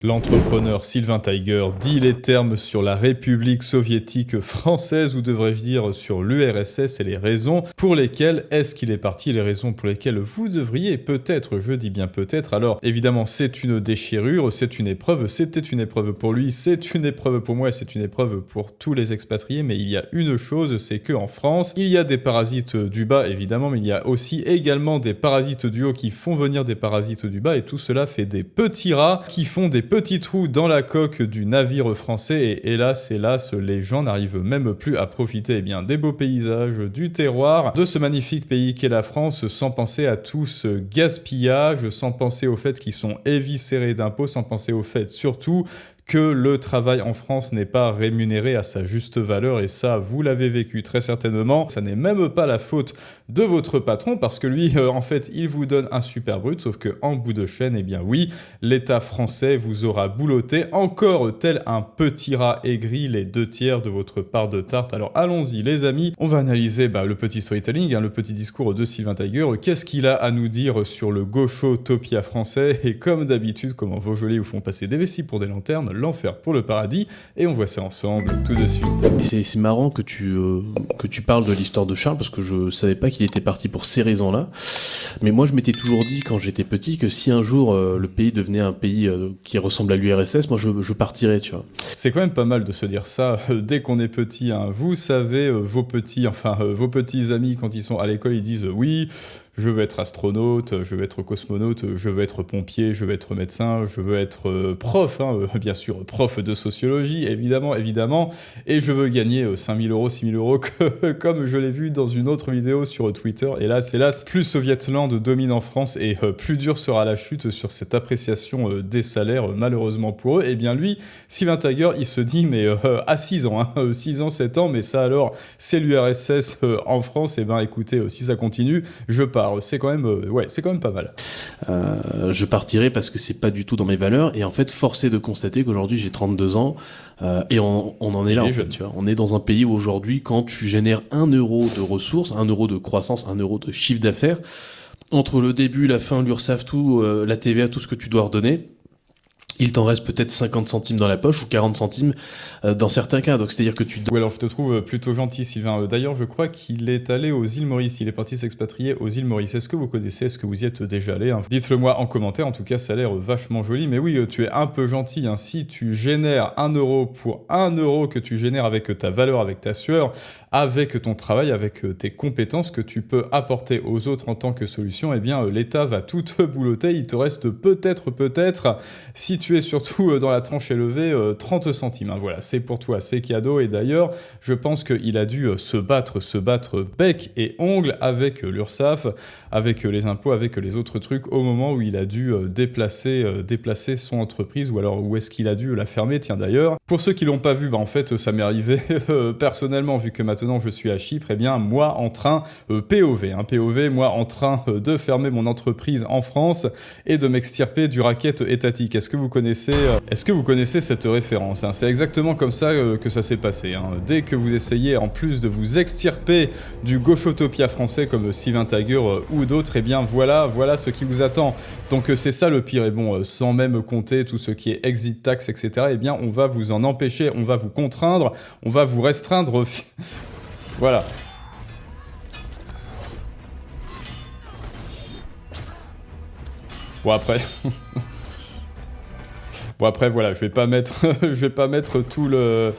L'entrepreneur Sylvain Tiger dit les termes sur la République soviétique française, ou devrais-je dire sur l'URSS, et les raisons pour lesquelles est-ce qu'il est parti, les raisons pour lesquelles vous devriez peut-être, je dis bien peut-être. Alors évidemment c'est une déchirure, c'est une épreuve, c'était une épreuve pour lui, c'est une épreuve pour moi, et c'est une épreuve pour tous les expatriés, mais il y a une chose, c'est qu'en France, il y a des parasites du bas évidemment, mais il y a aussi également des parasites du haut qui font venir des parasites du bas, et tout cela fait des petits rats qui font des petits trous dans la coque du navire français, et hélas, les gens n'arrivent même plus à profiter bien des beaux paysages, du terroir, de ce magnifique pays qu'est la France, sans penser à tout ce gaspillage, sans penser au fait qu'ils sont éviscérés d'impôts, sans penser au fait surtout que le travail en France n'est pas rémunéré à sa juste valeur, et ça, vous l'avez vécu très certainement. Ça n'est même pas la faute de votre patron, parce que lui, en fait, il vous donne un super brut, sauf que en bout de chaîne, eh bien oui, l'État français vous aura boulotté, encore tel un petit rat aigri, les 2/3 de votre part de tarte. Alors allons-y les amis, on va analyser le petit storytelling, le petit discours de Sylvain Tiger. Qu'est-ce qu'il a à nous dire sur le gauchotopia français? Et comme d'habitude, comment vos geôliers vous font passer des vessies pour des lanternes, l'enfer pour le paradis, et on voit ça ensemble tout de suite. C'est marrant que tu parles de l'histoire de Charles, parce que je savais pas qu'il était parti pour ces raisons-là. Mais moi, je m'étais toujours dit, quand j'étais petit, que si un jour le pays devenait un pays qui ressemble à l'URSS, moi je partirais, tu vois. C'est quand même pas mal de se dire ça dès qu'on est petit, hein. Vous savez, vos petits amis, quand ils sont à l'école, ils disent oui, je veux être astronaute, je veux être cosmonaute, je veux être pompier, je veux être médecin, je veux être prof, bien sûr, prof de sociologie, évidemment, et je veux gagner 5 000 €, 6 000 €, comme je l'ai vu dans une autre vidéo sur Twitter. Hélas, plus Sovietland domine en France, et plus dure sera la chute sur cette appréciation des salaires, malheureusement pour eux. Et bien lui, Sylvain Tiger, il se dit, mais à 6 ans, 6 ans, 7 ans, mais ça alors, c'est l'URSS en France, et ben écoutez, si ça continue, je pars. C'est quand même pas mal. Je partirai parce que c'est pas du tout dans mes valeurs, et en fait, force est de constater qu'aujourd'hui j'ai 32 ans, et on en est là, en fait, tu vois. On est dans un pays où aujourd'hui, quand tu génères 1 euro de ressources, 1 euro de croissance, 1 euro de chiffre d'affaires, entre le début, la fin, l'URSSAF, tout, la TVA, tout ce que tu dois redonner, il t'en reste peut-être 50 centimes dans la poche, ou 40 centimes dans certains cas. Donc c'est-à-dire que tu... Oui, alors je te trouve plutôt gentil, Sylvain. D'ailleurs, je crois qu'il est allé aux îles Maurice. Il est parti s'expatrier aux îles Maurice. Est-ce que vous connaissez? Est-ce que vous y êtes déjà allé, hein? Dites-le moi en commentaire. En tout cas, ça a l'air vachement joli. Mais oui, tu es un peu gentil, hein. Si tu génères 1 euro pour 1 euro que tu génères avec ta valeur, avec ta sueur, avec ton travail, avec tes compétences que tu peux apporter aux autres en tant que solution, eh bien, l'État va tout te boulotter. Il te reste peut-être, si tu es surtout dans la tranche élevée, 30 centimes. Hein. Voilà, c'est pour toi, c'est cadeau. Et d'ailleurs, je pense qu'il a dû se battre bec et ongles avec l'URSSAF, avec les impôts, avec les autres trucs, au moment où il a dû déplacer son entreprise, ou alors où est-ce qu'il a dû la fermer. Tiens d'ailleurs, pour ceux qui l'ont pas vu, en fait, ça m'est arrivé personnellement, vu que maintenant je suis à Chypre, eh bien, moi en train, POV, moi en train de fermer mon entreprise en France et de m'extirper du racket étatique. Est-ce que vous connaissez cette référence, hein? C'est exactement comme ça que ça s'est passé, hein. Dès que vous essayez, en plus de vous extirper du gauchotopia français comme Sylvain Tiger ou d'autres, eh bien voilà ce qui vous attend. Donc c'est ça le pire, et bon, sans même compter tout ce qui est exit tax, etc., eh bien on va vous en empêcher, on va vous contraindre, on va vous restreindre... Voilà. Bon après... Bon après voilà, je vais pas mettre tout le...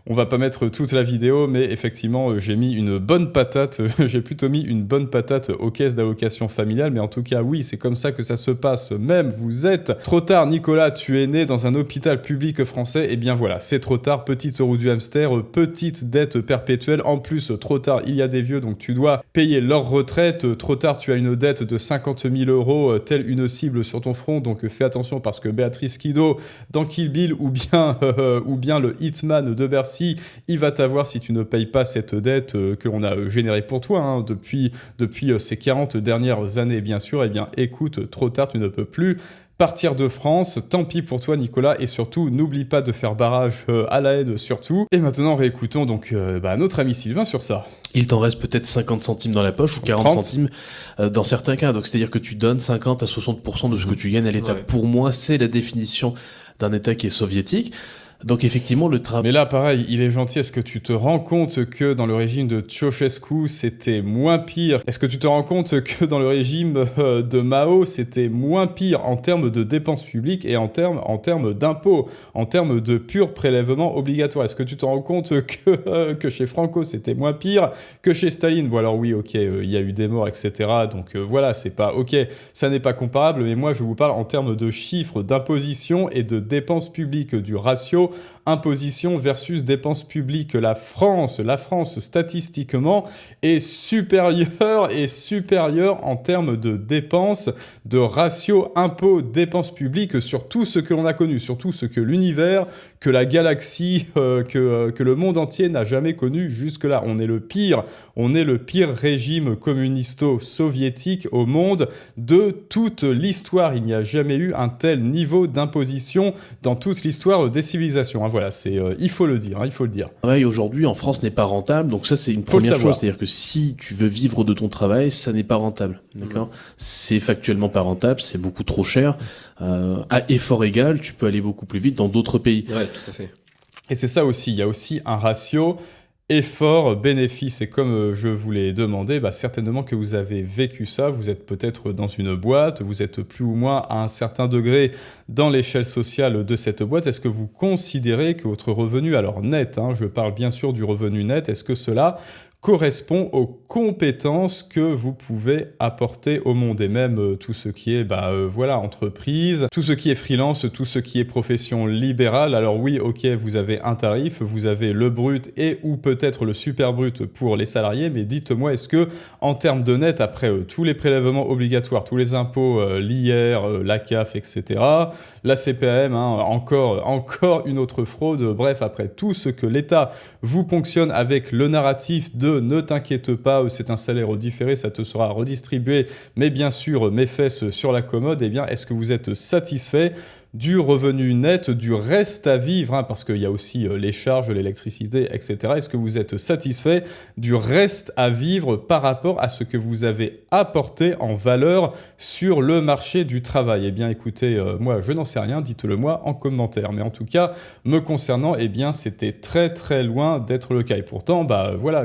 On va pas mettre toute la vidéo, mais effectivement, j'ai mis une bonne patate, j'ai plutôt mis une bonne patate aux caisses d'allocation familiale, mais en tout cas, oui, c'est comme ça que ça se passe. Même, vous êtes trop tard, Nicolas, tu es né dans un hôpital public français, et bien voilà, c'est trop tard, petite roue du hamster, petite dette perpétuelle, en plus, trop tard, il y a des vieux, donc tu dois payer leur retraite, trop tard, tu as une dette de 50 000 €, telle une cible sur ton front, donc fais attention, parce que Béatrice Kiddo, dans Kill Bill, ou bien le Hitman de Bercy, il va t'avoir si tu ne payes pas cette dette que l'on a générée pour toi, hein, depuis ces 40 dernières années, bien sûr. Eh bien, écoute, trop tard, tu ne peux plus partir de France. Tant pis pour toi, Nicolas, et surtout, n'oublie pas de faire barrage à la haine, surtout. Et maintenant, réécoutons donc notre ami Sylvain sur ça. Il t'en reste peut-être 50 centimes dans la poche, ou 40 centimes dans certains cas. Donc c'est-à-dire que tu donnes 50 à 60% de ce que tu gagnes à l'État. Ouais. Pour moi, c'est la définition d'un État qui est soviétique. Donc effectivement, le travail... Mais là, pareil, il est gentil. Est-ce que tu te rends compte que dans le régime de Ceausescu, c'était moins pire? Est-ce que tu te rends compte que dans le régime de Mao, c'était moins pire en termes de dépenses publiques et en termes d'impôts, en termes de pur prélèvement obligatoire? Est-ce que tu te rends compte que chez Franco, c'était moins pire que chez Staline? Bon alors oui, ok, il y a eu des morts, etc. Donc voilà, c'est pas... Ok, ça n'est pas comparable, mais moi, je vous parle en termes de chiffres, d'imposition et de dépenses publiques, du ratio imposition versus dépenses publiques. La France, statistiquement, est supérieure en termes de dépenses, de ratio impôts-dépenses publiques sur tout ce que l'on a connu, sur tout ce que l'univers, que la galaxie, que le monde entier n'a jamais connu jusque-là. On est le pire régime communisto-soviétique au monde de toute l'histoire. Il n'y a jamais eu un tel niveau d'imposition dans toute l'histoire des civilisations. Voilà, il faut le dire. Le travail aujourd'hui en France n'est pas rentable, donc ça c'est une première chose, c'est-à-dire que si tu veux vivre de ton travail, ça n'est pas rentable, d'accord ? C'est factuellement pas rentable, c'est beaucoup trop cher. À effort égal, tu peux aller beaucoup plus vite dans d'autres pays. Ouais, tout à fait. Et c'est ça aussi, il y a aussi un ratio effort, bénéfice, et comme je vous l'ai demandé, certainement que vous avez vécu ça, vous êtes peut-être dans une boîte, vous êtes plus ou moins à un certain degré dans l'échelle sociale de cette boîte. Est-ce que vous considérez que votre revenu, alors net, je parle bien sûr du revenu net, est-ce que cela correspond aux compétences que vous pouvez apporter au monde, et même tout ce qui est entreprise, tout ce qui est freelance, tout ce qui est profession libérale. Alors oui, ok, vous avez un tarif, vous avez le brut et ou peut-être le super brut pour les salariés, mais dites-moi, est-ce que en termes de net, après tous les prélèvements obligatoires, tous les impôts, l'IR, la CAF, etc., la CPM, encore une autre fraude, bref, après tout ce que l'État vous ponctionne avec le narratif de ne t'inquiète pas, c'est un salaire différé, ça te sera redistribué, mais bien sûr, mes fesses sur la commode, eh bien, est-ce que vous êtes satisfait du revenu net, du reste à vivre, parce qu'il y a aussi les charges, l'électricité, etc. Est-ce que vous êtes satisfait du reste à vivre par rapport à ce que vous avez apporté en valeur sur le marché du travail? Eh bien, écoutez, moi, je n'en sais rien, dites-le moi en commentaire. Mais en tout cas, me concernant, eh bien, c'était très très loin d'être le cas. Et pourtant,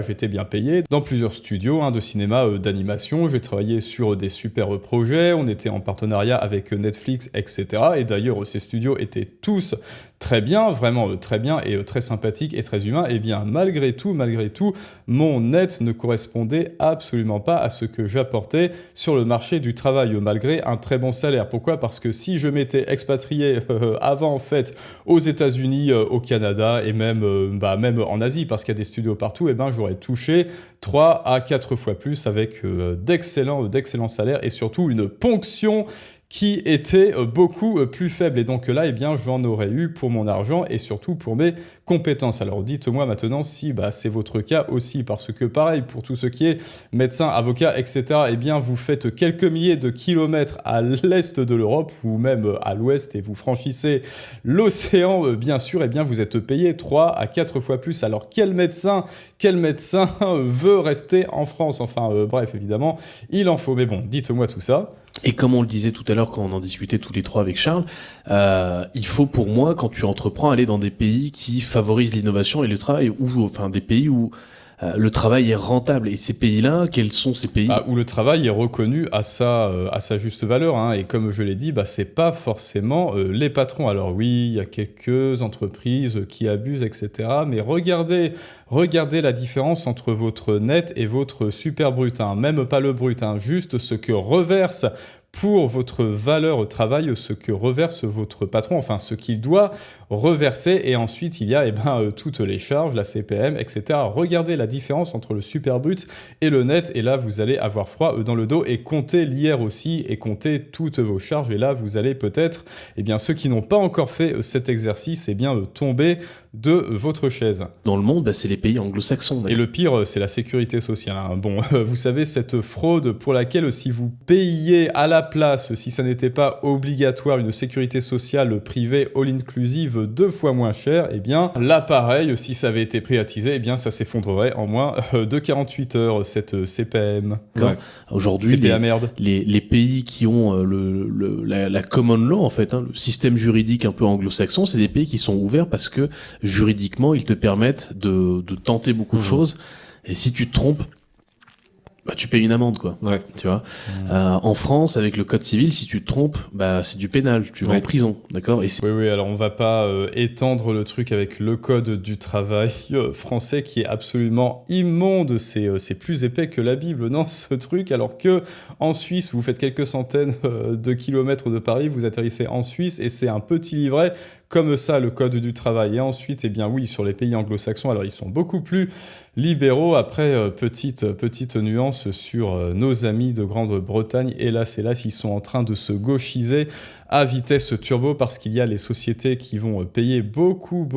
j'étais bien payé dans plusieurs studios de cinéma, d'animation. J'ai travaillé sur des super projets. On était en partenariat avec Netflix, etc. Et d'ailleurs, ces studios étaient tous très bien, vraiment très bien et très sympathiques et très humains. Et bien, malgré tout, mon net ne correspondait absolument pas à ce que j'apportais sur le marché du travail, malgré un très bon salaire. Pourquoi ? Parce que si je m'étais expatrié avant, en fait, aux États-Unis, au Canada et même en Asie, parce qu'il y a des studios partout, j'aurais touché 3 à 4 fois plus avec d'excellents salaires et surtout une ponction qui était beaucoup plus faible. Et donc là, j'en aurais eu pour mon argent et surtout pour mes compétences. Alors dites-moi maintenant si c'est votre cas aussi, parce que pareil, pour tout ce qui est médecin, avocat, etc., vous faites quelques milliers de kilomètres à l'est de l'Europe ou même à l'ouest et vous franchissez l'océan, bien sûr, vous êtes payé 3 à 4 fois plus. Alors quel médecin veut rester en France? Bref, évidemment, il en faut. Mais bon, dites-moi tout ça. Et comme on le disait tout à l'heure quand on en discutait tous les trois avec Charles, il faut pour moi, quand tu entreprends, aller dans des pays qui favorisent l'innovation et le travail, ou des pays où le travail est rentable. Et ces pays-là, quels sont ces pays ? Où le travail est reconnu à sa juste valeur. Et comme je l'ai dit, c'est pas forcément les patrons. Alors oui, il y a quelques entreprises qui abusent, etc. Mais regardez la différence entre votre net et votre super brut. Même pas le brut, juste ce que reverse pour votre valeur au travail, ce que reverse votre patron, ce qu'il doit reverser, et ensuite il y a toutes les charges, la CPM, etc. Regardez la différence entre le super brut et le net, et là vous allez avoir froid dans le dos, et comptez l'IR aussi, et comptez toutes vos charges, et là vous allez peut-être, ceux qui n'ont pas encore fait cet exercice, tomber de votre chaise. Dans le monde, c'est les pays anglo-saxons. Et le pire, c'est la sécurité sociale. Bon, vous savez, cette fraude pour laquelle si vous payiez à la place, si ça n'était pas obligatoire, une sécurité sociale privée all-inclusive 2 fois moins cher, eh bien, là, pareil, si ça avait été privatisé, eh bien, ça s'effondrerait en moins de 48 heures, cette CPM. Ouais. Aujourd'hui, les pays qui ont la common law, en fait, le système juridique un peu anglo-saxon, c'est des pays qui sont ouverts parce que juridiquement, ils te permettent de tenter beaucoup de choses. Et si tu te trompes, tu payes une amende, quoi. Ouais. Tu vois. En France, avec le code civil, si tu te trompes, c'est du pénal. Tu vas en prison, d'accord. Oui. Alors on va pas étendre le truc avec le code du travail français qui est absolument immonde. C'est plus épais que la Bible, non, ce truc. Alors que en Suisse, vous faites quelques centaines de kilomètres de Paris, vous atterrissez en Suisse et c'est un petit livret comme ça, le code du travail. Et ensuite, eh bien oui, sur les pays anglo-saxons, alors ils sont beaucoup plus libéraux. Après, petite nuance sur nos amis de Grande-Bretagne. Hélas, ils sont en train de se gauchiser à vitesse turbo parce qu'il y a les sociétés qui vont payer beaucoup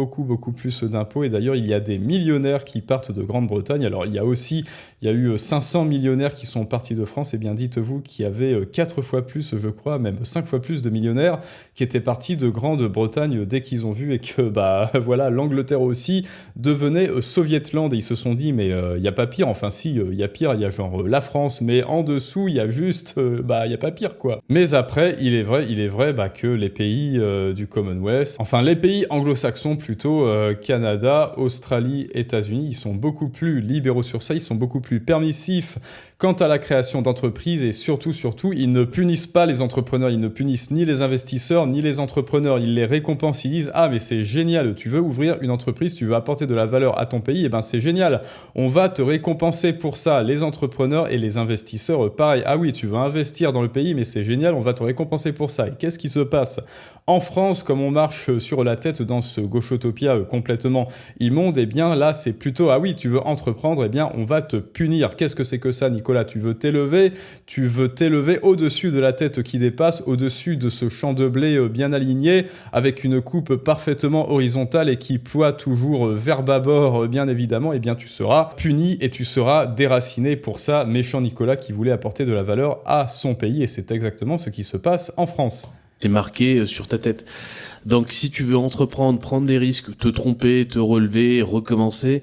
plus d'impôts. Et d'ailleurs, il y a des millionnaires qui partent de Grande-Bretagne. Alors, il y a eu 500 millionnaires qui sont partis de France. Eh bien, dites-vous qu'il y avait 4 fois plus, je crois, même 5 fois plus de millionnaires qui étaient partis de Grande-Bretagne dès qu'ils ont vu et que, voilà, l'Angleterre aussi devenait Sovietland. Et ils se sont dit, mais il n'y a pas pire. Enfin, si, il y a pire. Il y a genre la France, mais en dessous, il y a juste, il n'y a pas pire, quoi. Mais après, il est vrai que les pays du Commonwealth, enfin les pays anglo-saxons plutôt, Canada, Australie, États-Unis, ils sont beaucoup plus libéraux sur ça, ils sont beaucoup plus permissifs quant à la création d'entreprises et surtout, ils ne punissent pas les entrepreneurs, ils ne punissent ni les investisseurs ni les entrepreneurs, ils les récompensent, ils disent « Ah mais c'est génial, tu veux ouvrir une entreprise, tu veux apporter de la valeur à ton pays, et ben c'est génial, on va te récompenser pour ça, les entrepreneurs et les investisseurs, pareil, ah oui tu veux investir dans le pays mais c'est génial, on va te récompenser pour ça. » Et qu'est-ce qui se passe en France, comme on marche sur la tête dans ce gauchotopia complètement immonde, eh bien là c'est plutôt, ah oui tu veux entreprendre, eh bien on va te punir. Qu'est-ce que c'est que ça, Nicolas? Tu veux t'élever au-dessus de la tête qui dépasse, au-dessus de ce champ de blé bien aligné, avec une coupe parfaitement horizontale et qui ploie toujours vers bâbord, bien évidemment, eh bien tu seras puni et tu seras déraciné pour ça, méchant Nicolas qui voulait apporter de la valeur à son pays, et c'est exactement ce qui se passe en France. C'est marqué sur ta tête. Donc si tu veux entreprendre, prendre des risques, te tromper, te relever, recommencer,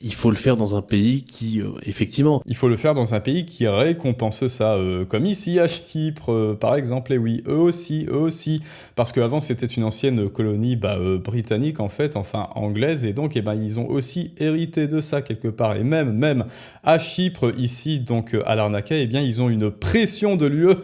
il faut le faire dans un pays qui, effectivement... Il faut le faire dans un pays qui récompense ça, comme ici à Chypre, par exemple, et oui, eux aussi, parce qu'avant c'était une ancienne colonie britannique en fait, enfin anglaise, et donc ils ont aussi hérité de ça quelque part, et même à Chypre, ici, donc à Larnaca, ils ont une pression de l'UE,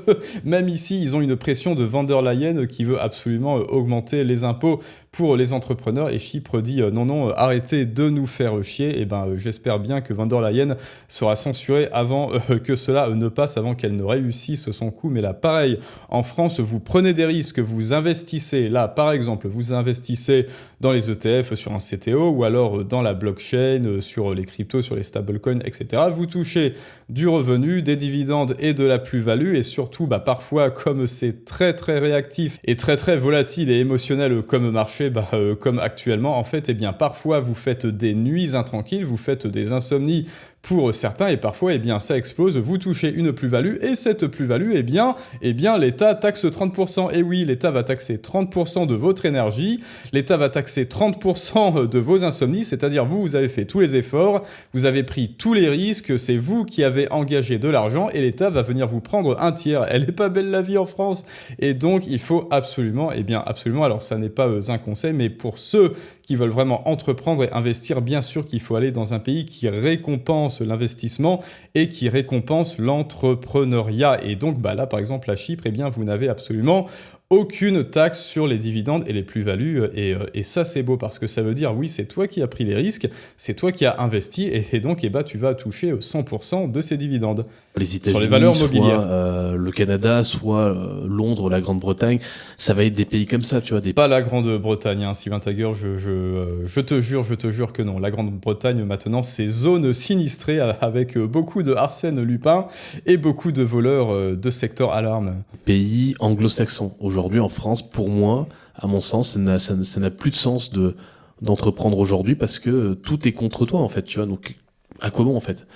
même ici, ils ont une pression de von der Leyen qui veut absolument augmenter les impôts pour les entrepreneurs, et Chypre dit non, arrêtez de nous faire chier, j'espère bien que von der Leyen sera censurée avant que cela ne passe, avant qu'elle ne réussisse son coup. Mais là, pareil, en France, vous prenez des risques, vous investissez, là, par exemple, vous investissez dans les ETF sur un CTO, ou alors dans la blockchain, sur les cryptos, sur les stablecoins, etc. Vous touchez du revenu, des dividendes et de la plus-value, et surtout, parfois, comme c'est très très réactif et très très volatile et émotionnel comme marché, comme actuellement, en fait, parfois, vous faites des nuits intranquilles, vous faites des insomnies pour certains, et parfois, ça explose, vous touchez une plus-value, et cette plus-value, l'État taxe 30%. Et oui, l'État va taxer 30% de votre énergie, l'État va taxer 30% de vos insomnies, c'est-à-dire vous avez fait tous les efforts, vous avez pris tous les risques, c'est vous qui avez engagé de l'argent, et l'État va venir vous prendre un tiers. Elle est pas belle la vie en France, et donc il faut absolument, alors ça n'est pas un conseil, mais pour ceux qui veulent vraiment entreprendre et investir, bien sûr qu'il faut aller dans un pays qui récompense l'investissement et qui récompense l'entrepreneuriat. Et donc là, par exemple, à Chypre, vous n'avez absolument aucune taxe sur les dividendes et les plus-values, et ça c'est beau parce que ça veut dire oui, c'est toi qui as pris les risques, c'est toi qui as investi, et donc tu vas toucher 100% de ces dividendes. Les États-Unis, sur les valeurs mobilières. Soit le Canada, soit Londres, la Grande-Bretagne, ça va être des pays comme ça, tu vois. Pas la Grande-Bretagne, Sylvain Tager, je te jure que non. La Grande-Bretagne maintenant, c'est zone sinistrée avec beaucoup de Arsène Lupin et beaucoup de voleurs de secteur alarme. Pays anglo-saxons. Aujourd'hui, en France, pour moi, à mon sens, ça n'a plus de sens de d'entreprendre aujourd'hui parce que tout est contre toi en fait, tu vois. Donc à quoi bon en fait?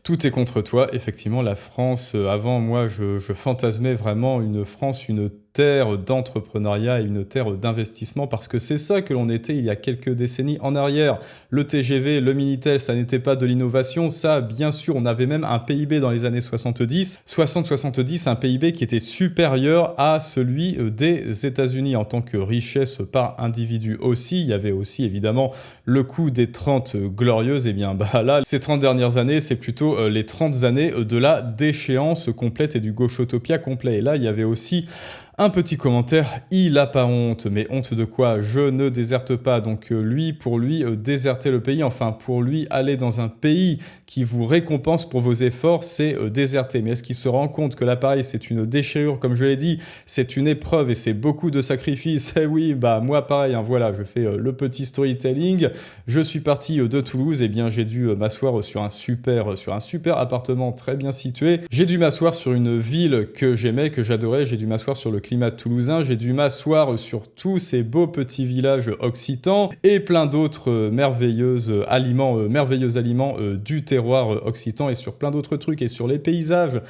Tout est contre toi. Effectivement, la France, avant, moi, je fantasmais vraiment une France, une terre d'entrepreneuriat et une terre d'investissement parce que c'est ça que l'on était il y a quelques décennies en arrière. Le TGV, le Minitel, ça n'était pas de l'innovation. Ça, bien sûr, on avait même un PIB dans les années 70, 60-70, un PIB qui était supérieur à celui des États-Unis en tant que richesse par individu aussi. Il y avait aussi évidemment le coût des 30 glorieuses. Et bien bah là, ces 30 dernières années, c'est plutôt les 30 années de la déchéance complète et du gauchotopia complet. Et là, il y avait aussi un petit commentaire, il a pas honte, mais honte de quoi? Je ne déserte pas, donc lui, pour lui, déserter le pays, enfin pour lui, aller dans un pays qui vous récompense pour vos efforts, c'est déserter. Mais est-ce qu'il se rend compte que là, pareil, c'est une déchirure, comme je l'ai dit, c'est une épreuve et c'est beaucoup de sacrifices? Eh oui, bah moi pareil, hein, voilà, je fais le petit storytelling, je suis parti de Toulouse, et bien j'ai dû m'asseoir sur un super appartement très bien situé, j'ai dû m'asseoir sur une ville que j'aimais, que j'adorais, j'ai dû m'asseoir sur le climat toulousain, j'ai dû m'asseoir sur tous ces beaux petits villages occitans et plein d'autres merveilleux aliments du terroir occitan et sur plein d'autres trucs et sur les paysages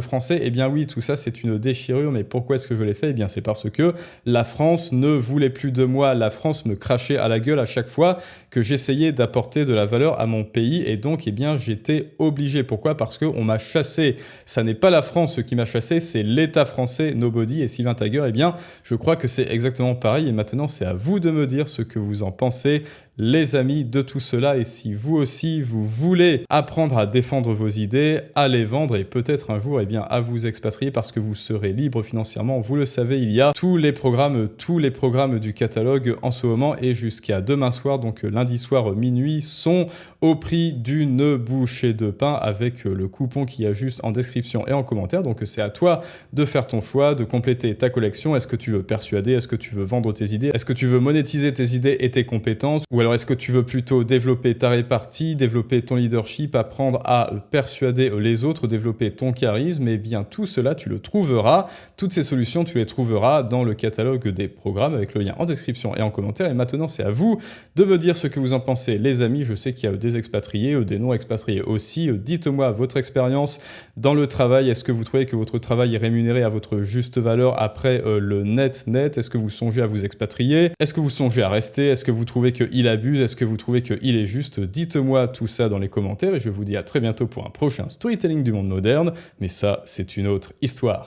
français. Eh bien oui, tout ça c'est une déchirure, mais pourquoi est-ce que je l'ai fait? Eh bien c'est parce que la France ne voulait plus de moi, la France me crachait à la gueule à chaque fois que j'essayais d'apporter de la valeur à mon pays et donc eh bien j'étais obligé. Pourquoi? Parce qu'on m'a chassé. Ça n'est pas la France qui m'a chassé, c'est l'État français, nobody. Et Sylvain Tiger, eh bien je crois que c'est exactement pareil et maintenant c'est à vous de me dire ce que vous en pensez, les amis, de tout cela. Et si vous aussi vous voulez apprendre à défendre vos idées, à les vendre et peut-être un jour eh bien à vous expatrier parce que vous serez libre financièrement, vous le savez, il y a tous les programmes du catalogue en ce moment et jusqu'à demain soir, donc lundi soir minuit, sont au prix d'une bouchée de pain avec le coupon qu'il y a juste en description et en commentaire. Donc c'est à toi de faire ton choix, de compléter ta collection. Est-ce que tu veux persuader? Est-ce que tu veux vendre tes idées? Est-ce que tu veux monétiser tes idées et tes compétences? Ou alors est-ce que tu veux plutôt développer ta répartie, développer ton leadership, apprendre à persuader les autres, développer ton charisme? Eh bien tout cela tu le trouveras, toutes ces solutions tu les trouveras dans le catalogue des programmes avec le lien en description et en commentaire. Et maintenant c'est à vous de me dire ce que vous en pensez, les amis. Je sais qu'il y a des expatriés, des non-expatriés aussi. Dites-moi votre expérience dans le travail. Est-ce que vous trouvez que votre travail est rémunéré à votre juste valeur après le net? Est-ce que vous songez à vous expatrier? Est-ce que vous songez à rester? Est-ce que vous trouvez qu'il abuse? Est-ce que vous trouvez qu'il est juste? Dites-moi tout ça dans les commentaires et je vous dis à très bientôt pour un prochain storytelling du monde moderne. Mais ça, c'est une autre histoire.